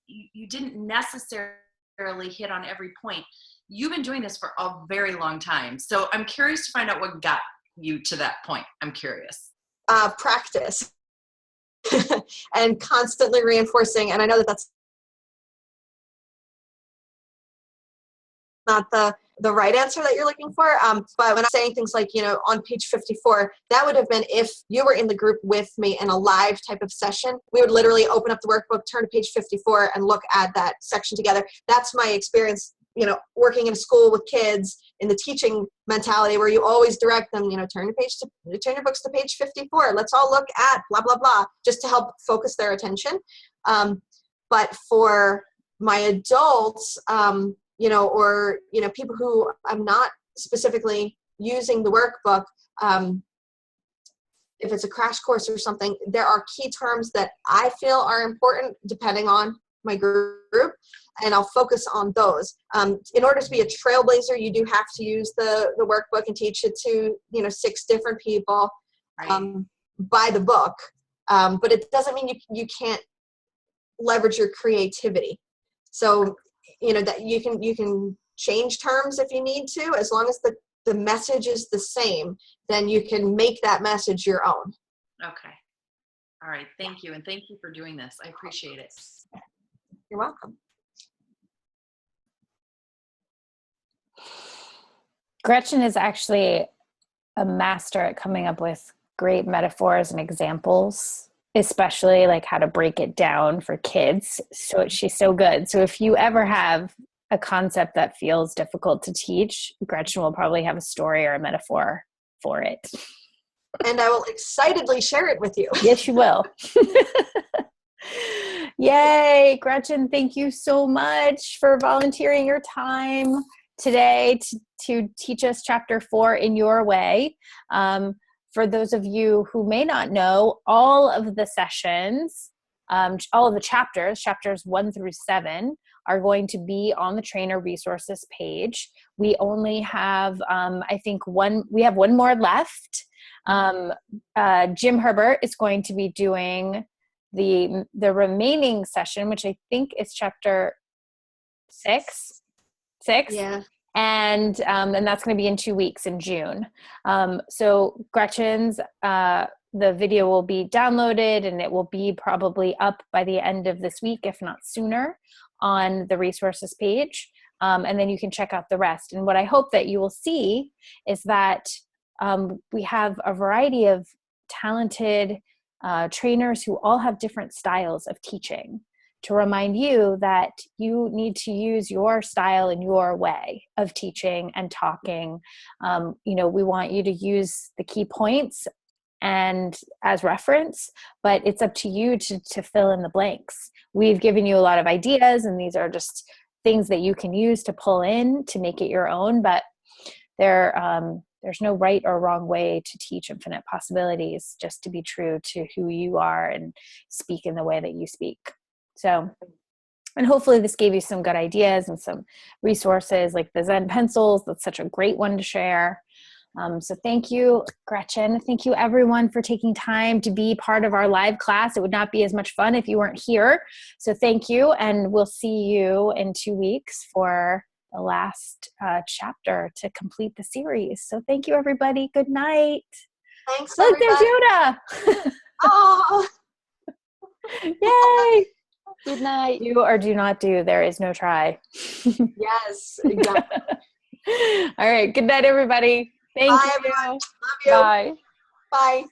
you didn't necessarily hit on every point. You've been doing this for a very long time. So I'm curious to find out what got you to that point. I'm curious. Practice and constantly reinforcing. And I know that that's not the right answer that you're looking for. But when I'm saying things like, on page 54, that would have been if you were in the group with me in a live type of session. We would literally open up the workbook, turn to page 54, and look at that section together. That's my experience, working in a school with kids in the teaching mentality, where you always direct them, turn your books to page 54. Let's all look at blah, blah, blah, just to help focus their attention. But for my adults, or people who I'm not specifically using the workbook, if it's a crash course or something, there are key terms that I feel are important depending on my group, and I'll focus on those. In order to be a trailblazer, you do have to use the workbook and teach it to 6 different people by the book, but it doesn't mean you can't leverage your creativity. So that you can change terms if you need to, as long as the message is the same, then you can make that message your own. Okay. All right. Thank you. And thank you for doing this. I appreciate it. You're welcome. Gretchen is actually a master at coming up with great metaphors and examples, especially like how to break it down for kids. So she's so good. So if you ever have a concept that feels difficult to teach, Gretchen will probably have a story or a metaphor for it. And I will excitedly share it with you. Yes, you will. Yay, Gretchen, thank you so much for volunteering your time today to teach us chapter 4 in your way. For those of you who may not know, all of the sessions, all of the chapters 1 through 7, are going to be on the trainer resources page. We only have, we have one more left. Jim Herbert is going to be doing the remaining session, which I think is chapter 6. Yeah. And that's going to be in 2 weeks in June. So Gretchen's, the video will be downloaded, and it will be probably up by the end of this week, if not sooner, on the resources page. And then you can check out the rest. And what I hope that you will see is that we have a variety of talented trainers who all have different styles of teaching, to remind you that you need to use your style and your way of teaching and talking. We want you to use the key points and as reference, but it's up to you to fill in the blanks. We've given you a lot of ideas, and these are just things that you can use to pull in to make it your own, but there's no right or wrong way to teach infinite possibilities, just to be true to who you are and speak in the way that you speak. So, and hopefully this gave you some good ideas and some resources like the Zen pencils. That's such a great one to share. So thank you, Gretchen. Thank you, everyone, for taking time to be part of our live class. It would not be as much fun if you weren't here. So thank you, and we'll see you in 2 weeks for the last chapter to complete the series. So thank you, everybody. Good night. Thanks, Look, everybody. there's Yoda. Oh. Yay. Good night. Do or do not do. There is no try. Yes, exactly. All right. Good night, everybody. Thank Bye, you. everyone. Love you. Bye. Bye.